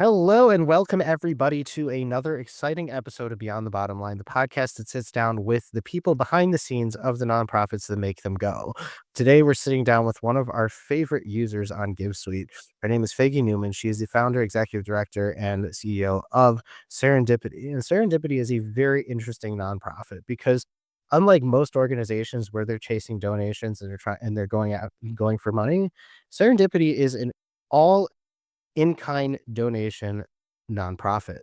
Hello and welcome everybody to another exciting episode of Beyond the Bottom Line, the podcast that sits down with the people behind the scenes of the nonprofits that make them go. Today, we're sitting down with one of our favorite users on GiveSuite. Her name is Faggy Newman. She is the founder, executive director, and CEO of Serendipity. And Serendipity is a very interesting nonprofit because unlike most organizations where they're chasing donations and they're going for money, Serendipity is an all in-kind donation nonprofit.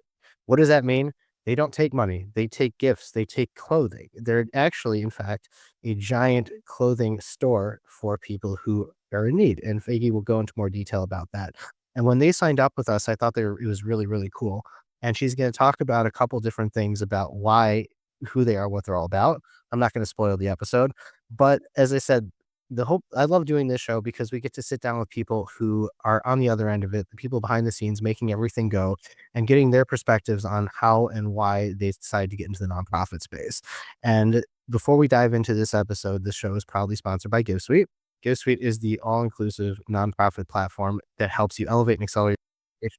What does that mean? They don't take money. They take gifts. They take clothing. They're actually, in fact, a giant clothing store for people who are in need. And Faggy will go into more detail about that. And when they signed up with us, I thought it was really, really cool. And she's going to talk about a couple different things about who they are, what they're all about. I'm not going to spoil the episode, but as I said, I love doing this show because we get to sit down with people who are on the other end of it, the people behind the scenes making everything go and getting their perspectives on how and why they decided to get into the nonprofit space. And before we dive into this episode, this show is proudly sponsored by GiveSuite. GiveSuite is the all-inclusive nonprofit platform that helps you elevate and accelerate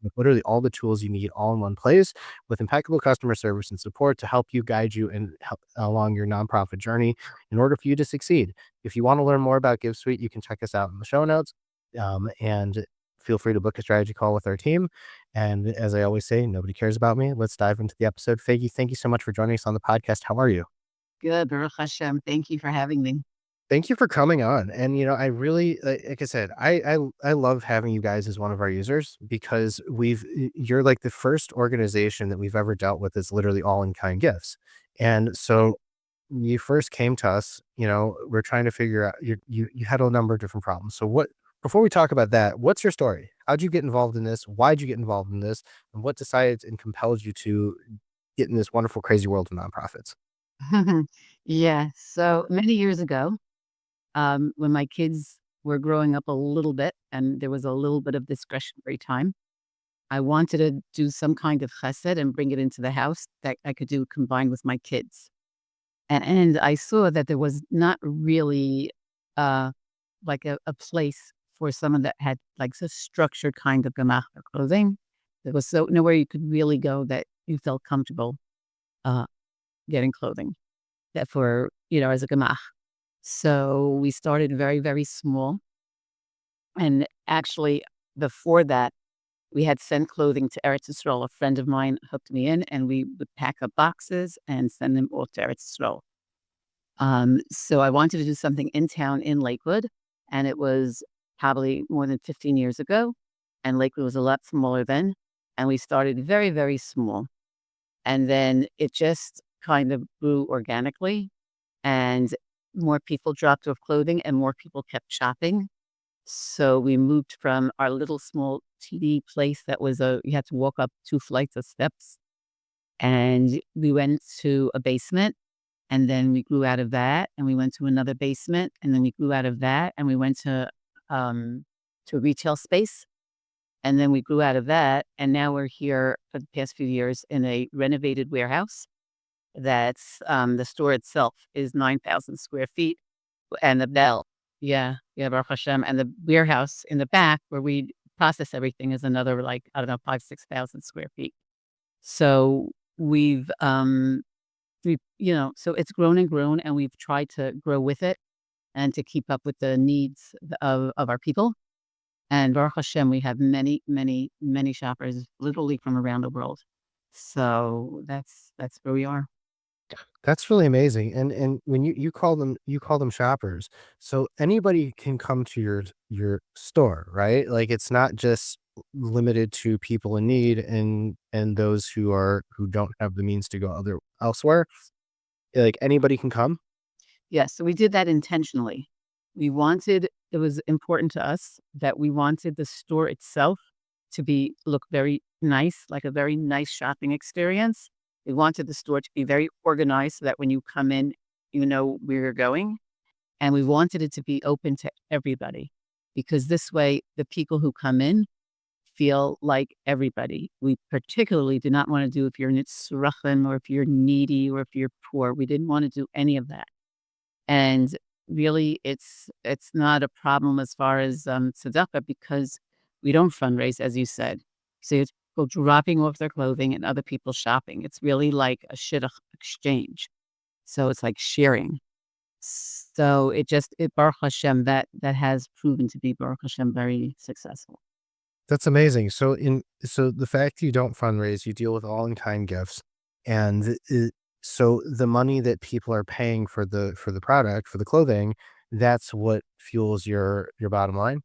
with literally all the tools you need all in one place with impeccable customer service and support to help you guide you and help along your nonprofit journey in order for you to succeed. If you want to learn more about GiveSuite, you can check us out in the show notes. And feel free to book a strategy call with our team. And as I always say, nobody cares about me. Let's dive into the episode. Faggy, thank you so much for joining us on the podcast. How are you? Good, Baruch Hashem. Thank you for having me. Thank you for coming on. And I really, like I said, I love having you guys as one of our users because you're like the first organization that we've ever dealt with that's literally all in kind gifts. And so you first came to us, we're trying to figure out you had a number of different problems. So what before we talk about that, what's your story? How'd you get involved in this? Why'd you get involved in this? And what decided and compelled you to get in this wonderful, crazy world of nonprofits? Yeah, so many years ago, when my kids were growing up a little bit and there was a little bit of discretionary time, I wanted to do some kind of chesed and bring it into the house that I could do combined with my kids. And I saw that there was not really uh, like a place for someone that had like a structured kind of gemach or clothing. There was so nowhere you could really go that you felt comfortable uh, getting clothing that as a gemach. So we started very, very small. And actually, before that, we had sent clothing to Eretz Yisrael. A friend of mine hooked me in, and we would pack up boxes and send them all to Eretz Yisrael. So I wanted to do something in town in Lakewood, and it was probably more than 15 years ago. And Lakewood was a lot smaller then. And we started very, very small. And then it just kind of grew organically, and more people dropped off clothing and more people kept shopping. So we moved from our little small teeny place that was you had to walk up 2 flights of steps, and we went to a basement, and then we grew out of that, and we went to another basement, and then we grew out of that, and we went to a retail space, and then we grew out of that, and now we're here for the past few years in a renovated warehouse. The store itself is 9,000 square feet, and the bell, yeah, Baruch Hashem, and the warehouse in the back where we process everything is another, like, I don't know, 5,000 6,000 square feet. So so it's grown and grown, and we've tried to grow with it and to keep up with the needs of our people. And Baruch Hashem, we have many, many, many shoppers literally from around the world. So that's where we are. That's really amazing, and when you call them shoppers, so anybody can come to your store, right? Like, it's not just limited to people in need and those who don't have the means to go elsewhere, like, anybody can come? Yes, so we did that intentionally. It was important to us that we wanted the store itself to look very nice, like a very nice shopping experience. We wanted the store to be very organized so that when you come in, you know where you're going. And we wanted it to be open to everybody because this way the people who come in feel like everybody. We particularly did not want to do if you're nitzrachan or if you're needy or if you're poor. We didn't want to do any of that. And really, it's not a problem as far as tzedakah because we don't fundraise, as you said. So go dropping off their clothing and other people shopping. It's really like a shidduch exchange. So it's like sharing. So it Baruch Hashem, that has proven to be Baruch Hashem very successful. That's amazing. So the fact you don't fundraise, you deal with all in kind gifts, and so the money that people are paying for the product for the clothing, that's what fuels your bottom line.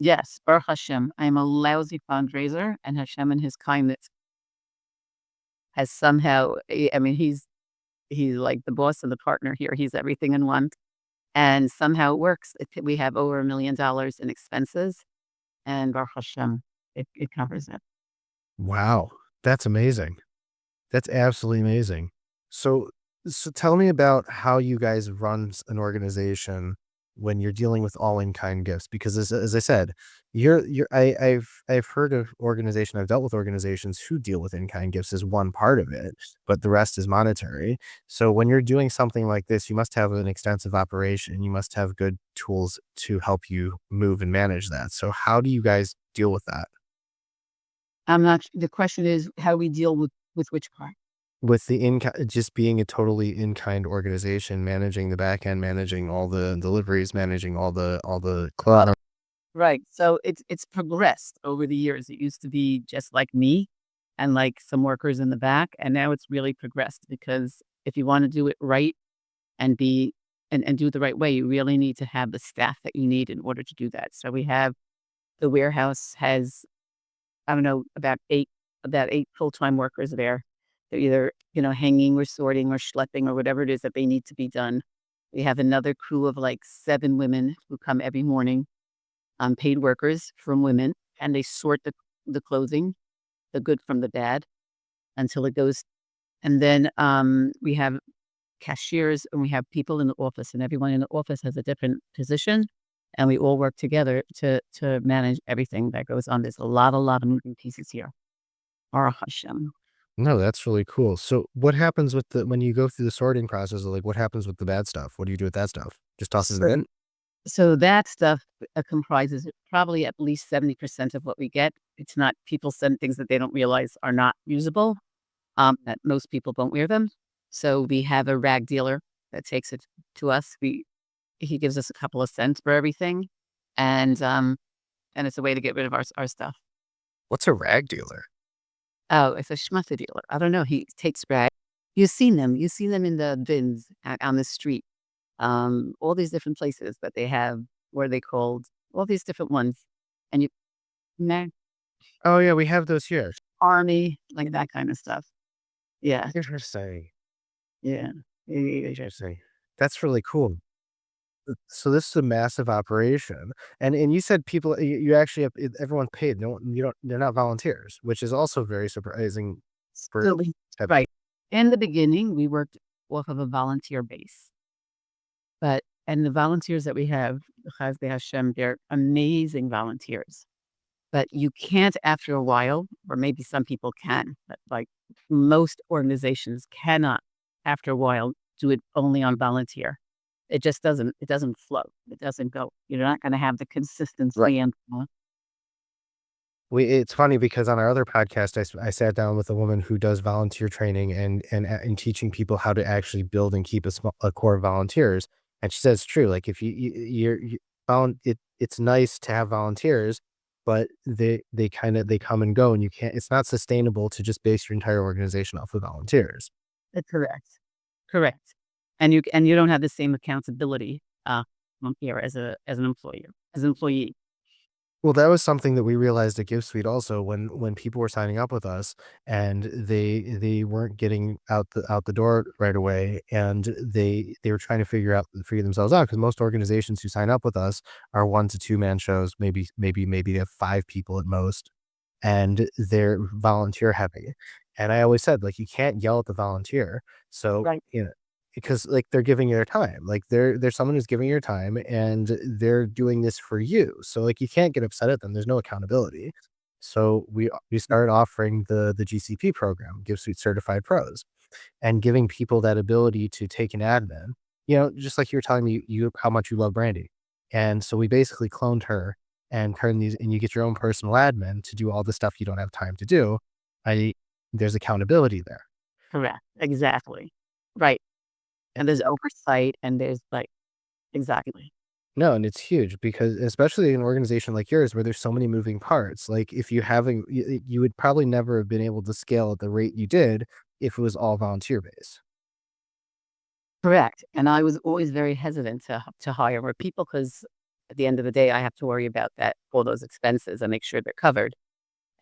Yes, Baruch Hashem. I am a lousy fundraiser, and Hashem in His kindness has somehow. I mean, he's like the boss and the partner here. He's everything in one, and somehow it works. We have over $1 million in expenses, and Baruch Hashem, it covers it. Wow, that's amazing. That's absolutely amazing. So so tell me about how you guys run an organization when you're dealing with all in kind gifts because as I said, I've heard of organization I've dealt with organizations who deal with in kind gifts as one part of it, but the rest is monetary. So when you're doing something like this, you must have an extensive operation. You must have good tools to help you move and manage that. So how do you guys deal with that? I'm not. The question is how we deal with which part. With the in just being a totally in-kind organization, managing the back end, managing all the deliveries, managing all the clutter. Right. So it's progressed over the years. It used to be just like me and like some workers in the back, and now it's really progressed because if you want to do it right and be and do it the right way, you really need to have the staff that you need in order to do that. So we have the warehouse has I don't know about eight full-time workers there. They're either, hanging or sorting or schlepping or whatever it is that they need to be done. We have another crew of like 7 women who come every morning, paid workers from women, and they sort the clothing, the good from the bad, until it goes. And then we have cashiers and we have people in the office, and everyone in the office has a different position, and we all work together to manage everything that goes on. There's a lot of moving pieces here. Baruch Hashem. No, that's really cool. So what happens with the when you go through the sorting process, like, what happens with the bad stuff? What do you do with that stuff? Just toss it in the So bin? so that stuff, comprises probably at least 70% of what we get. It's not people send things that they don't realize are not usable, that most people don't wear them. So we have a rag dealer that takes it to us. He gives us a couple of cents for everything, and, um, and it's a way to get rid of our stuff. What's a rag dealer? Oh, it's a schmutzer dealer. I don't know, he takes rag. You've seen them in the bins on the street. All these different places that they have, what are they called? All these different ones. And you nah, Oh, yeah, we have those here. army, like that kind of stuff. Yeah, Interesting. yeah. Yeah. Interesting. That's really cool. So this is a massive operation, and you said people you actually have everyone's paid. No one you don't they're not volunteers, which is also very surprising for So type. right. In the beginning, we worked off of a volunteer base, and the volunteers that we have, Chasdei Hashem, they're amazing volunteers. But you can't after a while, or maybe some people can, but like most organizations cannot after a while do it only on volunteer. It doesn't flow. It doesn't go. You're not going to have the Right. consistency and We it's funny because on our other podcast, I sat down with a woman who does volunteer training and teaching people how to actually build and keep a core of volunteers. And she says it's true. Like if you found it's nice to have volunteers, but they kind of they come and go, and you can't. It's not sustainable to just base your entire organization off of volunteers. correct. Correct. And you don't have the same accountability here as an employer, as an employee. Well, that was something that we realized at GiveSuite also when people were signing up with us and they weren't getting out the door right away, and they were trying to figure themselves out because most organizations who sign up with us are 1 to 2 man shows, maybe they have 5 people at most, and they're volunteer heavy. And I always said, like, you can't yell at the volunteer. So, Right. because like they're giving you their time. Like there's someone who's giving your time and they're doing this for you. So like you can't get upset at them. There's no accountability. So we started offering the GCP program, Give Suite Certified Pros, and giving people that ability to take an admin. Just like you were telling me you how much you love Brandy. And so we basically cloned her and turn these, and you get your own personal admin to do all the stuff you don't have time to do. I There's accountability there. Correct. Exactly. Right. And there's oversight and there's like exactly. No, and it's huge because especially in an organization like yours where there's so many moving parts, like if you haven't, you would probably never have been able to scale at the rate you did if it was all volunteer based. Correct. And I was always very hesitant to hire more people because at the end of the day, I have to worry about that all those expenses and make sure they're covered.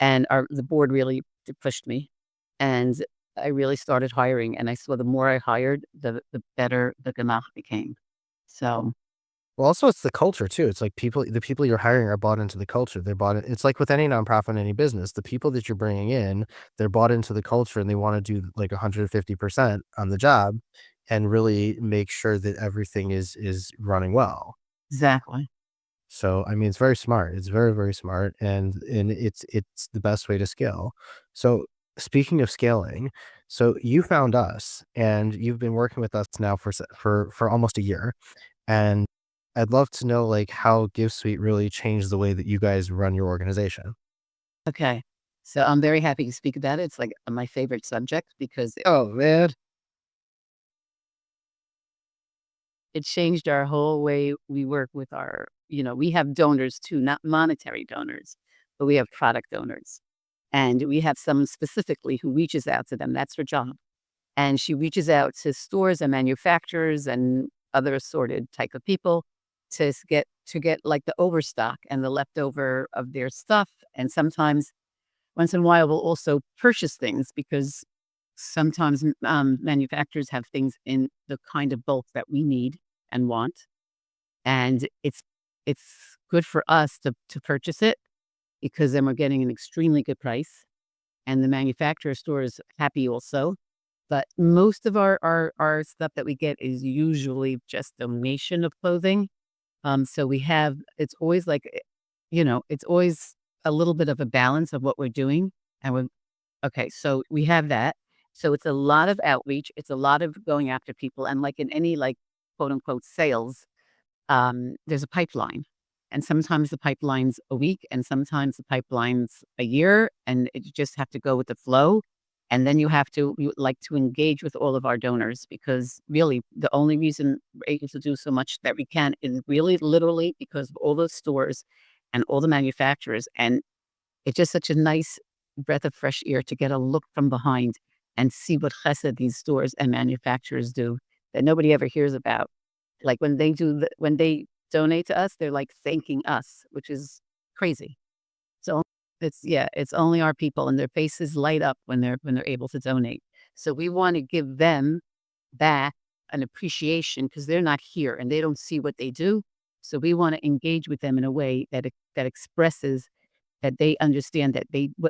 And the board really pushed me, and I really started hiring. And I saw the more I hired, the better the Ganach became. So Well, also it's the culture too. It's like the people you're hiring are bought into the culture. They're bought in, it's like with any nonprofit, any business, the people that you're bringing in, they're bought into the culture and they want to do like 150% on the job and really make sure that everything is running well. exactly. So, I mean, it's very smart. It's very, very smart, and it's the best way to scale. So, speaking of scaling, so you found us, and you've been working with us now for almost a year, and I'd love to know like how GiveSuite really changed the way that you guys run your organization. Okay. So I'm very happy to speak about it. It's like my favorite subject because Oh man. it changed our whole way we work with we have donors too, not monetary donors, but we have product donors. And we have some specifically who reaches out to them. That's her job. And she reaches out to stores and manufacturers and other assorted type of people to get like the overstock and the leftover of their stuff. And sometimes once in a while we'll also purchase things because sometimes manufacturers have things in the kind of bulk that we need and want. And it's good for us to purchase it because then we're getting an extremely good price. And the manufacturer store is happy also. But most of our stuff that we get is usually just donation of clothing. So we have it's always like, it's always a little bit of a balance of what we're doing. And we're okay, so we have that. So it's a lot of outreach. It's a lot of going after people. And like in any like quote unquote sales, there's a pipeline. And sometimes the pipeline's a week and sometimes the pipeline's a year. And you just have to go with the flow. And then you like to engage with all of our donors because really the only reason we're able to do so much that we can is really literally because of all those stores and all the manufacturers. And it's just such a nice breath of fresh air to get a look from behind and see what chesed these stores and manufacturers do that nobody ever hears about. Like when they donate to us, they're like thanking us, which is crazy. So it's only our people and their faces light up when they're able to donate. So we want to give them back an appreciation because they're not here and they don't see what they do. So we want to engage with them in a way that expresses that they understand that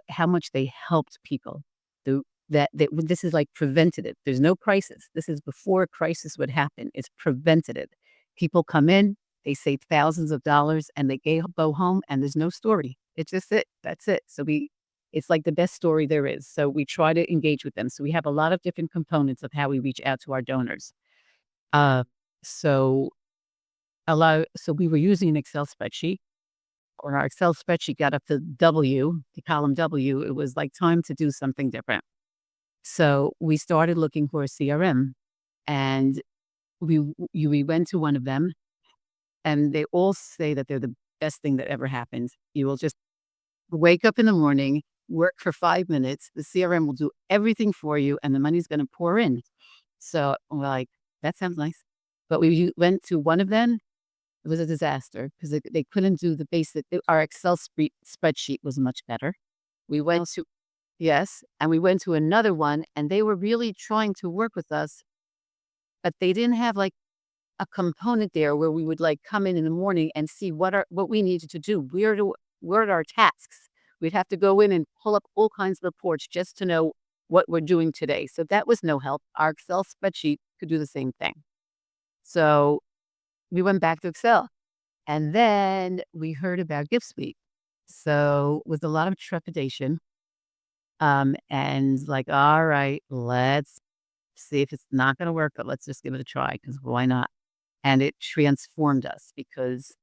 how much they helped people. The, that this is like preventative. There's no crisis. This is before a crisis would happen. It's preventative. People come in, they save thousands of dollars, and go home, and there's no story. It's just it. That's it. It's like the best story there is. So we try to engage with them. So we have a lot of different components of how we reach out to our donors. Uh, so so we were using an Excel spreadsheet when our Excel spreadsheet got up to W, the column W, it was like time to do something different. So we started looking for a CRM and we went to one of them and they all say that they're the best thing that ever happens. You will just wake up in the morning, work for 5 minutes, the CRM will do everything for you and the money's going to pour in. So we're like, that sounds nice. But went to one of them. It was a disaster because they couldn't do the basic. Our Excel spreadsheet was much better. We went to yes, and we went to another one, and they were really trying to work with us, but they didn't have like a component there where we would like come in the morning and see what we needed to do. Where are our tasks? We'd have to go in and pull up all kinds of reports just to know what we're doing today. So that was no help. Our Excel spreadsheet could do the same thing. So we went back to Excel. And then we heard about Gift Suite. So with a lot of trepidation, and like, all right, let's see if it's not going to work, but let's just give it a try because why not? And it transformed us because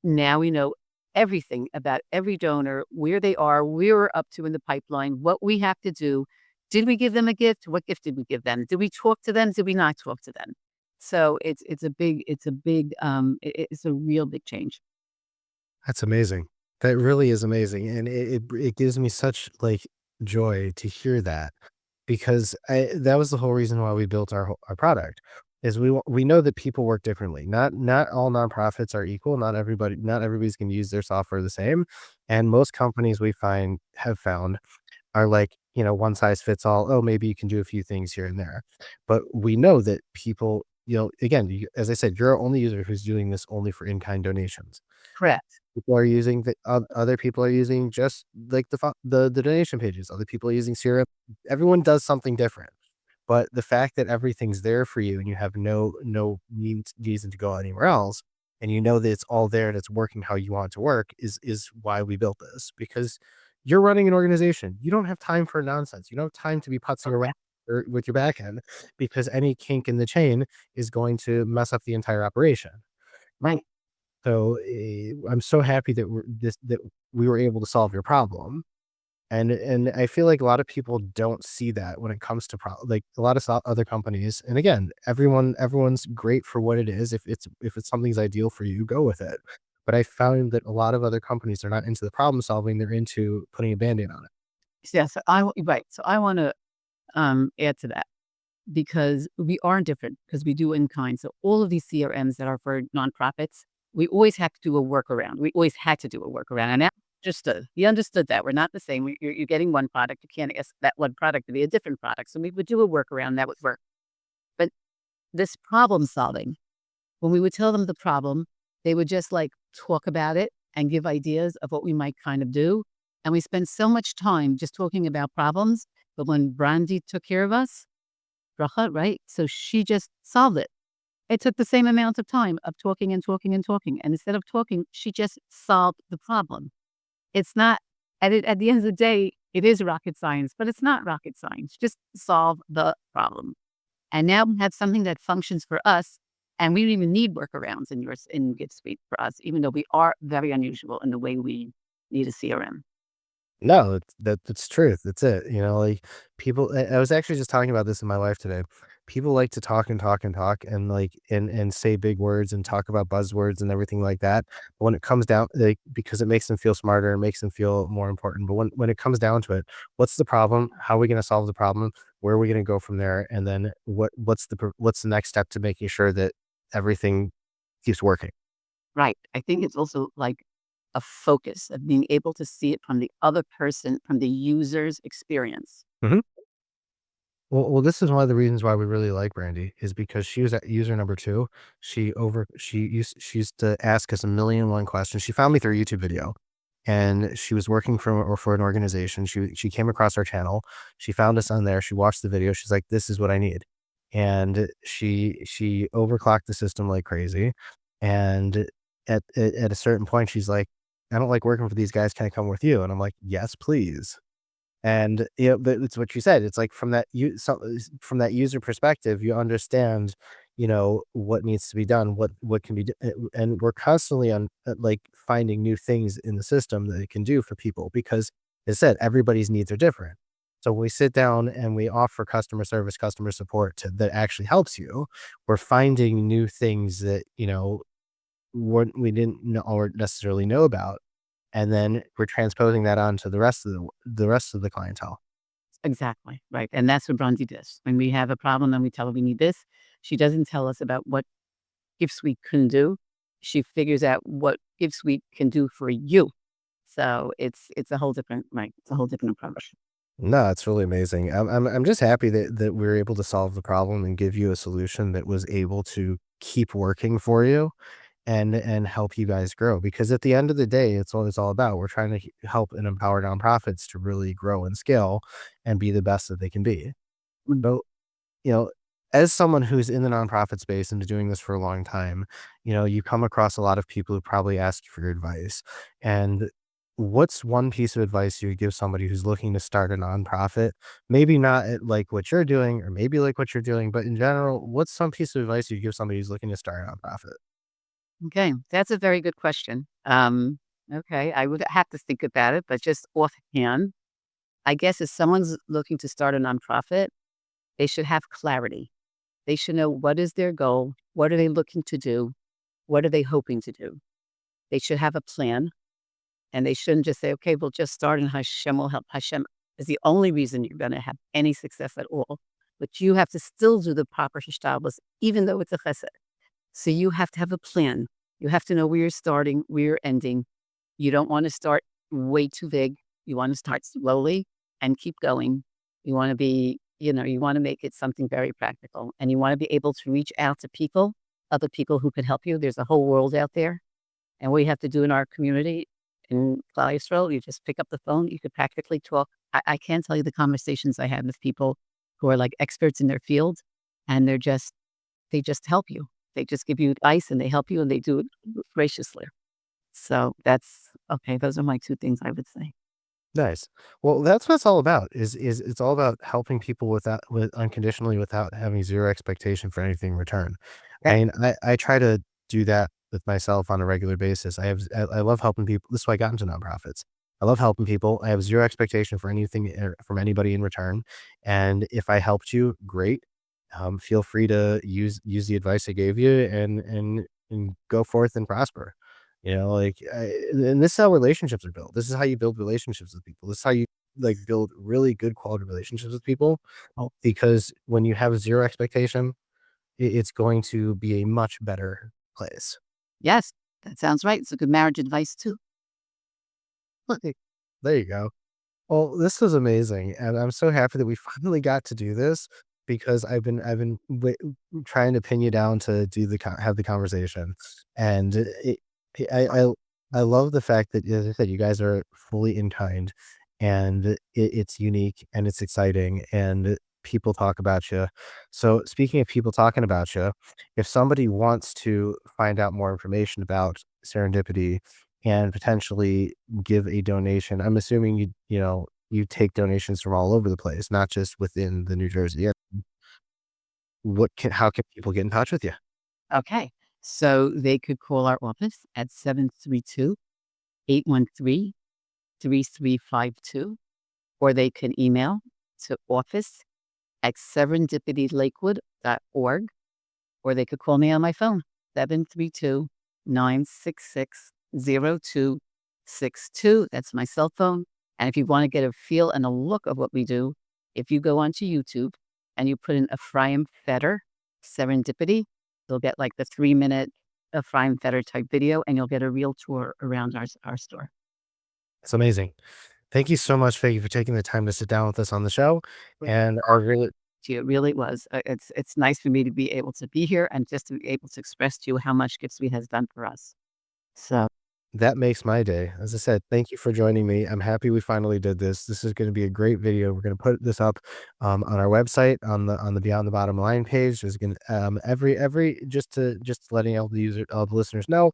now we know everything about every donor, where they are, where we're up to in the pipeline, what we have to do. Did we give them a gift? What gift did we give them? Did we talk to them? Did we not talk to them? So it's a real big change. That's amazing. That really is amazing, and it gives me such, like, joy to hear that because that was the whole reason why we built our product, is we know that people work differently. Not all nonprofits are equal, not everybody's gonna use their software the same, and most companies we have found are like, one size fits all. Oh, maybe you can do a few things here and there. But we know that people, again, as I said, you're our only user who's doing this only for in-kind donations. Correct. People are using other people are using just like the donation pages. Other people are using syrup. Everyone does something different. But the fact that everything's there for you and you have no reason to go anywhere else, and you know that it's all there and it's working how you want it to work is why we built this. Because you're running an organization. You don't have time for nonsense. You don't have time to be putzing around with your back end because any kink in the chain is going to mess up the entire operation. Right. So I'm so happy that that we were able to solve your problem. And I feel like a lot of people don't see that when it comes to like a lot of other companies. And again, everyone's great for what it is. If it's something's ideal for you, go with it. But I found that a lot of other companies are not into the problem solving; they're into putting a band-aid on it. Yeah. Right. So I want to add to that because we are different because we do in kind. So all of these CRMs that are for nonprofits, we always have to do a workaround. We always had to do a workaround, and that understood. He understood that we're not the same. You're getting one product. You can't ask that one product to be a different product. So we would do a workaround that would work. But this problem solving, when we would tell them the problem, they would just like talk about it and give ideas of what we might kind of do. And we spend so much time just talking about problems. But when Brandy took care of us, Bracha, right? So she just solved it. It took the same amount of time of talking and talking and talking. And instead of talking, she just solved the problem. It's not, at the end of the day, it is rocket science, but it's not rocket science. Just solve the problem. And now we have something that functions for us. And we don't even need workarounds in GiftSuite for us, even though we are very unusual in the way we need a CRM. No, that's truth. That's it. Like people. I was actually just talking about this in my life today. People like to talk and talk and talk and like and say big words and talk about buzzwords and everything like that. But when it comes down, like because it makes them feel smarter and makes them feel more important. But when it comes down to it, what's the problem? How are we going to solve the problem? Where are we going to go from there? And then what's the next step to making sure that everything keeps working? Right. I think it's also like a focus of being able to see it from the other person, from the user's experience. Mhm. Well, this is one of the reasons why we really like Brandy is because she was at user number 2. She used to ask us a million and one questions. She found me through a YouTube video, and she was working for an organization. She came across our channel. She found us on there. She watched the video. She's like, "This is what I need," and she overclocked the system like crazy. And at a certain point, she's like, "I don't like working for these guys. Can I come with you?" And I'm like, "Yes, please." And, but it's what you said. It's like from that user perspective, you understand, what needs to be done, what can be and we're constantly on like finding new things in the system that it can do for people because as I said, everybody's needs are different. So when we sit down and we offer customer service, customer support that actually helps you, we're finding new things that, we didn't know or necessarily know about. And then we're transposing that onto the rest of the clientele. Exactly. Right. And that's what Bronzy does. When we have a problem and we tell her we need this, she doesn't tell us about what GiftSuite can do. She figures out what GiftSuite can do for you. So it's a whole different right. It's a whole different approach. No, it's really amazing. I'm just happy that we were able to solve the problem and give you a solution that was able to keep working for you and help you guys grow. Because at the end of the day, it's what it's all about. We're trying to help and empower nonprofits to really grow and scale and be the best that they can be. Mm. So you know, as someone who's in the nonprofit space and doing this for a long time, you come across a lot of people who probably ask you for your advice. And what's one piece of advice you would give somebody who's looking to start a nonprofit? Maybe not at like what you're doing, or maybe like what you're doing, but in general, what's some piece of advice you give somebody who's looking to start a nonprofit? Okay. That's a very good question. Okay, I would have to think about it, but just offhand, I guess if someone's looking to start a nonprofit, they should have clarity. They should know what is their goal, what are they looking to do, what are they hoping to do. They should have a plan, and they shouldn't just say, "Okay, we'll just start and Hashem will help." Hashem is the only reason you're gonna have any success at all, but you have to still do the proper hishtadlus, even though it's a chesed. So you have to have a plan. You have to know where you're starting, where you're ending. You don't wanna start way too big. You wanna start slowly and keep going. You wanna be, you wanna make it something very practical, and you wanna be able to reach out to people, other people who could help you. There's a whole world out there, and what you have to do in our community in Klal Yisrael, you just pick up the phone, you could practically talk. I can't tell you the conversations I had with people who are, like, experts in their field, and they just help you. They just give you advice, and they help you, and they do it graciously. So that's okay, those are my 2 things I would say. Nice. Well, that's what it's all about, is it's all about helping people without with unconditionally without having zero expectation for anything in return. That And I try to do that with myself on a regular basis. I love helping people. This is why I got into nonprofits. I love helping people. I have zero expectation for anything from anybody in return. And if I helped you, great. Feel free to use the advice I gave you and go forth and prosper. And this is how relationships are built. This is how you build relationships with people. This is how you like build really good quality relationships with people. Because when you have zero expectation, it's going to be a much better place. yes, that sounds right. It's a good marriage advice too. Right. There you go. Well, this was amazing, and I'm so happy that we finally got to do this because trying to pin you down to do have the conversation, and I love the fact that, as I said, you guys are fully in kind, and it's unique and it's exciting, and people talk about you. So, speaking of people talking about you, if somebody wants to find out more information about Serendipity and potentially give a donation, I'm assuming you take donations from all over the place, not just within the New Jersey area. How can people get in touch with you? Okay. So they could call our office at 732-813-3352, or they can email to office@serendipitylakewood.org, or they could call me on my phone, 732-966-0262. That's my cell phone. And if you want to get a feel and a look of what we do, if you go onto YouTube and you put in Ephraim Feder Serendipity, you'll get like the 3-minute Ephraim Feder type video, and you'll get a real tour around our store. It's amazing. Thank you so much, Figgy, for taking the time to sit down with us on the show, and I really It really was. It's nice for me to be able to be here and just to be able to express to you how much Gipsy has done for us. So that makes my day. As I said, thank you for joining me. I'm happy we finally did this. This is gonna be a great video. We're gonna put this up, on our website, on the Beyond the Bottom Line page. There's gonna, every just letting all the listeners know,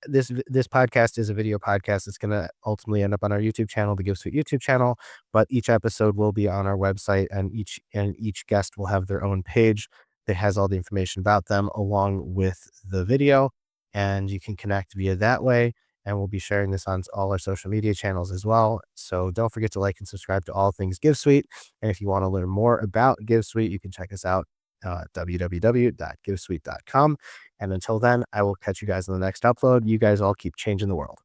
this podcast is a video podcast. It's gonna ultimately end up on our YouTube channel, the Give Suite YouTube channel, but each episode will be on our website, and each guest will have their own page that has all the information about them along with the video, and you can connect via that way. And we'll be sharing this on all our social media channels as well. So don't forget to like and subscribe to all things Give Suite. And if you want to learn more about Give Suite, you can check us out, www.givesuite.com. And until then, I will catch you guys in the next upload. You guys all keep changing the world.